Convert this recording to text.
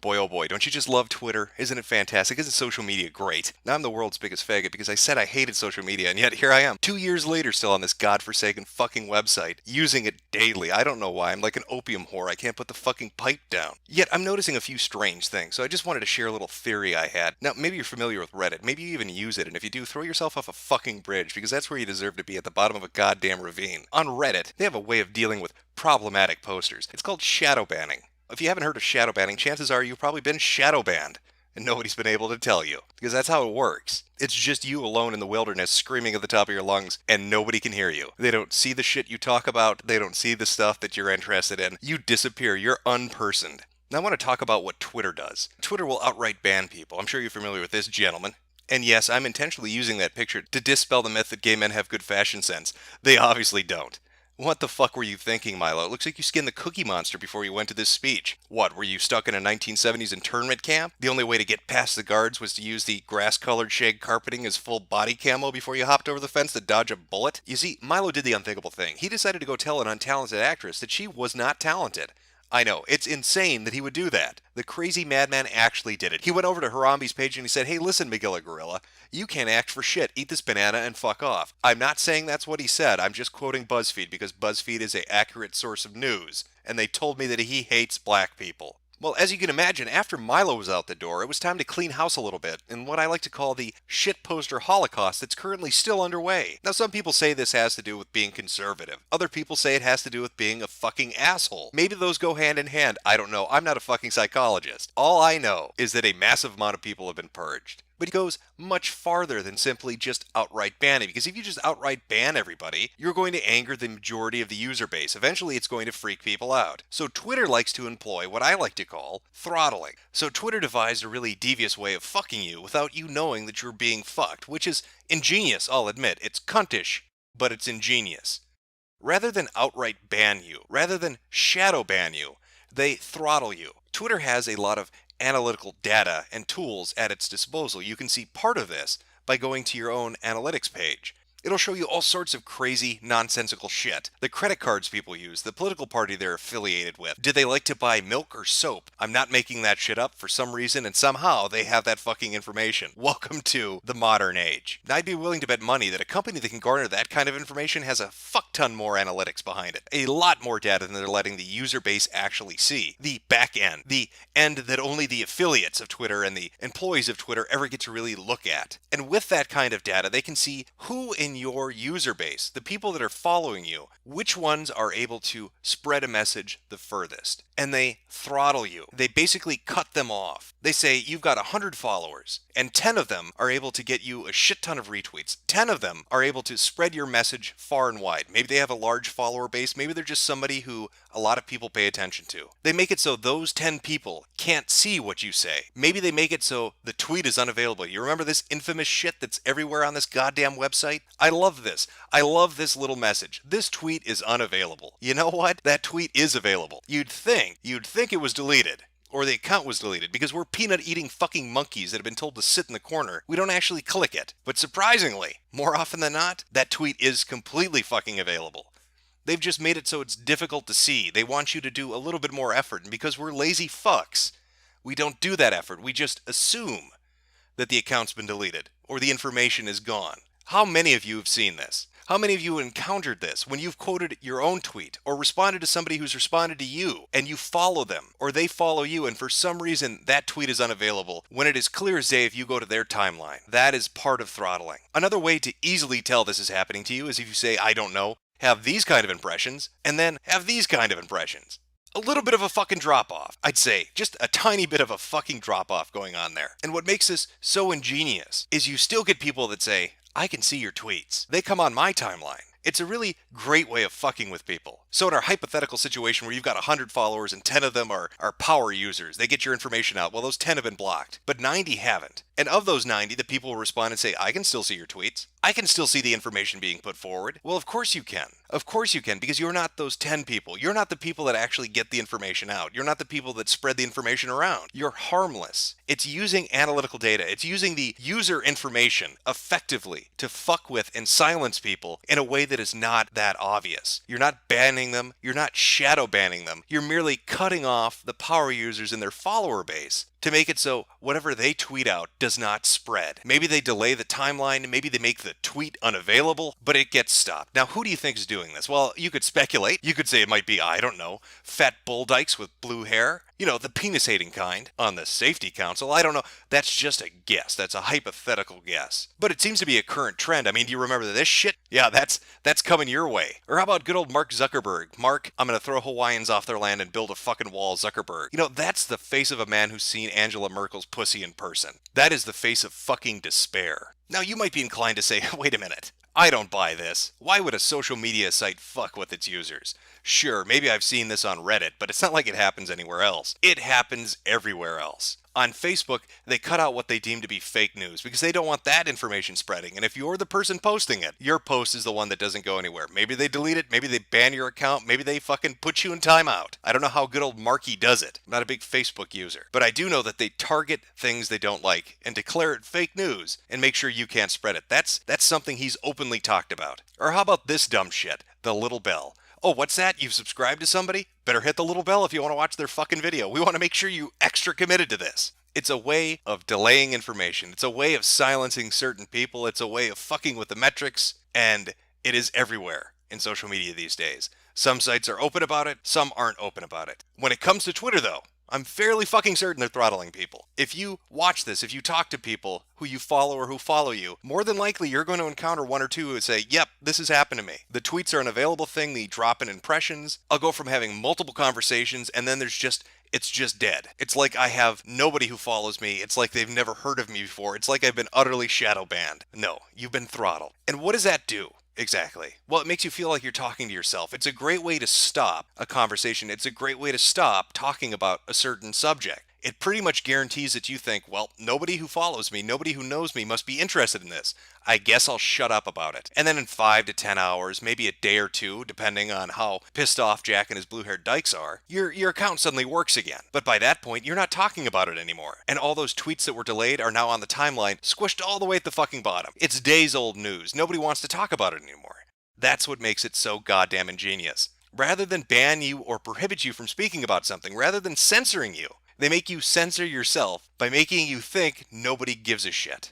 Boy, oh boy, don't you just love Twitter? Isn't it fantastic? Isn't social media great? Now I'm the world's biggest faggot because I said I hated social media, and yet here I am, 2 years later still on this godforsaken fucking website, using it daily. I don't know why. I'm like an opium whore. I can't put the fucking pipe down. Yet I'm noticing a few strange things, so I just wanted to share a little theory I had. Now, maybe you're familiar with Reddit. Maybe you even use it, and if you do, throw yourself off a fucking bridge, because that's where you deserve to be, at the bottom of a goddamn ravine. On Reddit, they have a way of dealing with problematic posters. It's called shadow banning. If you haven't heard of shadow banning, chances are you've probably been shadow banned, and nobody's been able to tell you, because that's how it works. It's just you alone in the wilderness screaming at the top of your lungs, and nobody can hear you. They don't see the shit you talk about, they don't see the stuff that you're interested in. You disappear, you're unpersoned. Now I want to talk about what Twitter does. Twitter will outright ban people. I'm sure you're familiar with this, gentleman. And yes, I'm intentionally using that picture to dispel the myth that gay men have good fashion sense. They obviously don't. What the fuck were you thinking, Milo? It looks like you skinned the Cookie Monster before you went to this speech. What, were you stuck in a 1970s internment camp? The only way to get past the guards was to use the grass-colored shag carpeting as full body camo before you hopped over the fence to dodge a bullet? You see, Milo did the unthinkable thing. He decided to go tell an untalented actress that she was not talented. I know, it's insane that he would do that. The crazy madman actually did it. He went over to Harambe's page and he said, "Hey, listen, Megilla Gorilla, you can't act for shit. Eat this banana and fuck off." I'm not saying that's what he said. I'm just quoting BuzzFeed because BuzzFeed is an accurate source of news, and they told me that he hates black people. Well, as you can imagine, after Milo was out the door, it was time to clean house a little bit in what I like to call the shitposter holocaust that's currently still underway. Now, some people say this has to do with being conservative. Other people say it has to do with being a fucking asshole. Maybe those go hand in hand. I don't know. I'm not a fucking psychologist. All I know is that a massive amount of people have been purged. But it goes much farther than simply just outright banning, because if you just outright ban everybody, you're going to anger the majority of the user base. Eventually, it's going to freak people out. So Twitter likes to employ what I like to call throttling. So Twitter devised a really devious way of fucking you without you knowing that you're being fucked, which is ingenious, I'll admit. It's cuntish, but it's ingenious. Rather than outright ban you, rather than shadow ban you, they throttle you. Twitter has a lot of analytical data and tools at its disposal. You can see part of this by going to your own analytics page. It'll show you all sorts of crazy, nonsensical shit. The credit cards people use, the political party they're affiliated with. Did they like to buy milk or soap? I'm not making that shit up for some reason, and somehow they have that fucking information. Welcome to the modern age. I'd be willing to bet money that a company that can garner that kind of information has a fuck ton more analytics behind it. A lot more data than they're letting the user base actually see. The back end. The end that only the affiliates of Twitter and the employees of Twitter ever get to really look at. And with that kind of data, they can see who in your user base, the people that are following you, which ones are able to spread a message the furthest. And they throttle you. They basically cut them off. They say you've got 100 followers, and 10 of them are able to get you a shit ton of retweets. 10 of them are able to spread your message far and wide. Maybe they have a large follower base. Maybe they're just somebody who a lot of people pay attention to. They make it so those 10 people can't see what you say. Maybe they make it so the tweet is unavailable. You remember this infamous shit that's everywhere on this goddamn website? I love this. I love this little message. This tweet is unavailable. You know what? That tweet is available. You'd think it was deleted, or the account was deleted, because we're peanut-eating fucking monkeys that have been told to sit in the corner. We don't actually click it. But surprisingly, more often than not, that tweet is completely fucking available. They've just made it so it's difficult to see. They want you to do a little bit more effort, and because we're lazy fucks, we don't do that effort. We just assume that the account's been deleted, or the information is gone. How many of you have seen this? How many of you have encountered this when you've quoted your own tweet or responded to somebody who's responded to you and you follow them or they follow you and for some reason that tweet is unavailable when it is clear as day if you go to their timeline? That is part of throttling. Another way to easily tell this is happening to you is if you say, "I don't know, have these kind of impressions," and then have these kind of impressions. A little bit of a fucking drop-off. I'd say just a tiny bit of a fucking drop-off going on there. And what makes this so ingenious is you still get people that say, "I can see your tweets. They come on my timeline." It's a really great way of fucking with people. So in our hypothetical situation where you've got 100 followers and 10 of them are power users, they get your information out, well those 10 have been blocked, but 90 haven't. And of those 90, the people will respond and say, "I can still see your tweets. I can still see the information being put forward. Well, of course you can. Of course you can, because you're not those 10 people. You're not the people that actually get the information out. You're not the people that spread the information around. You're harmless. It's using analytical data. It's using the user information effectively to fuck with and silence people in a way that is not that obvious. You're not banning them. You're not shadow banning them. You're merely cutting off the power users in their follower base to make it so whatever they tweet out does not spread. Maybe they delay the timeline, maybe they make the tweet unavailable, but it gets stopped. Now, who do you think is doing this? Well, you could speculate. You could say it might be, I don't know, fat bull dykes with blue hair. You know, the penis-hating kind on the safety council. I don't know. That's just a guess. That's a hypothetical guess. But it seems to be a current trend. I mean, do you remember this shit? Yeah, that's coming your way. Or how about good old Mark Zuckerberg? Mark, I'm going to throw Hawaiians off their land and build a fucking wall, Zuckerberg. You know, that's the face of a man who's seen Angela Merkel's pussy in person. That is the face of fucking despair. Now, you might be inclined to say, wait a minute. I don't buy this. Why would a social media site fuck with its users? Sure, maybe I've seen this on Reddit, but it's not like it happens anywhere else. It happens everywhere else. On Facebook, they cut out what they deem to be fake news because they don't want that information spreading. And if you're the person posting it, your post is the one that doesn't go anywhere. Maybe they delete it, maybe they ban your account, maybe they fucking put you in timeout. I don't know how good old Marky does it. I'm not a big Facebook user. But I do know that they target things they don't like and declare it fake news and make sure you can't spread it. That's something he's openly talked about. Or how about this dumb shit? The little bell. Oh, what's that? You've subscribed to somebody? Better hit the little bell if you want to watch their fucking video. We want to make sure you extra committed to this. It's a way of delaying information. It's a way of silencing certain people. It's a way of fucking with the metrics. And it is everywhere in social media these days. Some sites are open about it. Some aren't open about it. When it comes to Twitter, though, I'm fairly fucking certain they're throttling people. If you watch this, if you talk to people who you follow or who follow you, more than likely you're going to encounter one or two who say, yep, this has happened to me. The tweets are an available thing, the drop in impressions. I'll go from having multiple conversations and then it's just dead. It's like I have nobody who follows me. It's like they've never heard of me before. It's like I've been utterly shadow banned. No, you've been throttled. And what does that do? Exactly. Well, it makes you feel like you're talking to yourself. It's a great way to stop a conversation. It's a great way to stop talking about a certain subject. It pretty much guarantees that you think, well, nobody who follows me, nobody who knows me must be interested in this. I guess I'll shut up about it. And then in 5 to 10 hours, maybe a day or two, depending on how pissed off Jack and his blue-haired dykes are, your account suddenly works again. But by that point, you're not talking about it anymore. And all those tweets that were delayed are now on the timeline, squished all the way at the fucking bottom. It's days-old news. Nobody wants to talk about it anymore. That's what makes it so goddamn ingenious. Rather than ban you or prohibit you from speaking about something, rather than censoring you, they make you censor yourself by making you think nobody gives a shit.